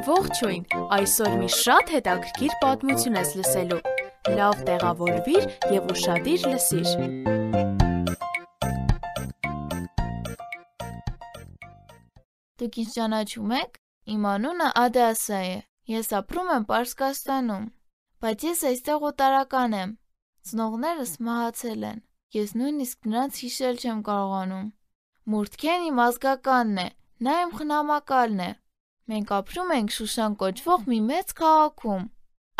Ողջույն, այսօր մի շատ հետաքրքիր պատմություն ես լսելու, լավ տեղավորվիր և ուշադիր լսիր։ Դուք ինձ ճանաչում եք, իմ անունը Ադասա է, ես ապրում եմ Պարսկաստանում, բայց ես այստեղ օտարական եմ, ծնողներս մահացել են, ես նույնիսկ նրանց հիշել չեմ կարողանում, Մուրթքեն իմ ազգականն է, նա իմ խնամակալն է, մենք ապրում ենք Շուշան կոչվող մի մեծ քաղաքում,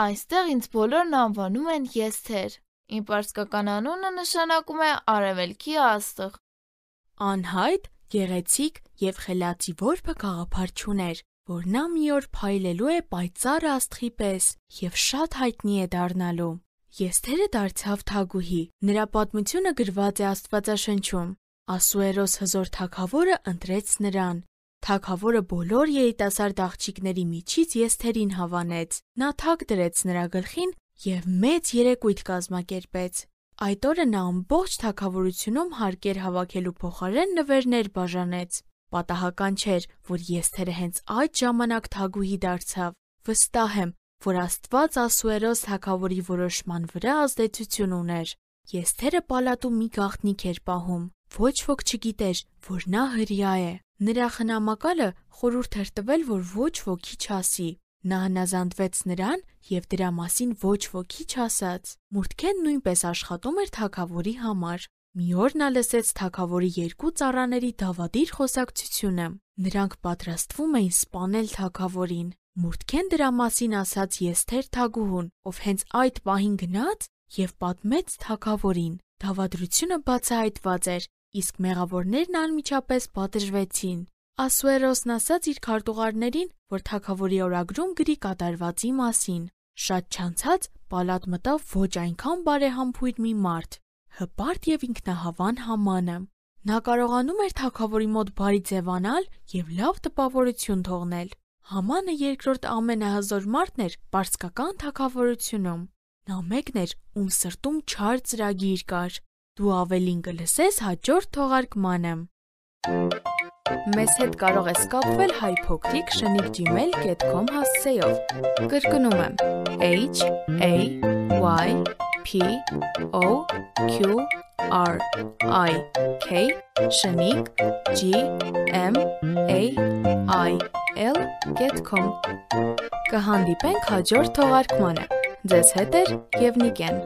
այստեղ ինձ բոլորն անվանում են Եսթեր, իմ պարսկական անունը նշանակում է արևելքի աստղ։ Անհայտ, գեղեցիկ և խելացի որբը գաղափար չուներ, որ նա մի օր փայլելու է պայծառ աստղի պես և շատ հայտնի է դառնալու։ Եսթերը դարձավ թագուհի, նրա պատմությունը գրված է Աստվածաշնչում։ Ասուերոս հզոր թագավորը ընտրեց նրան։ Թագավորը բոլոր երիտասարդ աղջիկների միջից Եսթերին հավանեց։ Նա թագ դրեց նրա գլխին և մեծ երեկույթ կազմակերպեց։ Այդ օրը նա ամբողջ թագավորությունում հարկեր հավաքելու փոխարեն նվերներ բաժանեց։ Պատահական չէր, որ Եսթերը հենց այդ ժամանակ թագուհի դարձավ։ Վստահ եմ, որ Աստված Ասուերոս թագավորի որոշման վրա ազդեցություն ուներ։ Եսթերը պալատում մի գաղտնիք էր պահում։ Ոչ ոք չգիտեր, որ նա հրեա է։ Նրա խնամակալը խորհուրդ էր տվել, որ ոչ ոքի չասի։ Նա հնազանդվեց նրան և դրա մասին ոչ ոքի չասաց։ Մուրթքեն նույնպես աշխատում էր թագավորի համար։ Մի օր նա լսեց թագավորի երկու ծառաների դավադիր խոսակցությունը։ Նրանք պատրաստվում էին սպանել թագավորին։ Մուրթքեն դրա մասին ասաց Եսթեր թագուհուն, ով հենց այդ պահին գնաց և պատմեց թագավորին։ Դավադրությունը բացահայտված էր, իսկ մեղավորներն անմիջապես պատժվեցին։ Ասուերոսն ասաց իր քարտուղարներին, որ թագավորի օրագրում գրի կատարվածի մասին։ Շատ չանցած պալատ մտավ ոչ այնքան բարեհամբույր մի մարդ, հպարտ և ինքնահավան Համանը։ Նա կարողանում էր թագավորի մոտ բարի ձևանալ և լավ տպավորություն թողնել։ Համանը երկրորդ ամենահզոր մարդն էր պարսկական թագավորությունում։ Նա մեկն էր, ում սրտում չար ծրագիր կար։ Դու ավելին կլսես հաջորդ թողարկմանը։ Մեզ հետ կարող ես կապվել hypocric@gmail.com հասցեով։ Կրկնում եմ HAYPOQRIK@gmail.com Կհանդիպենք հաջորդ թողարկմանը։ Ձեզ հետ է և Նիկեն։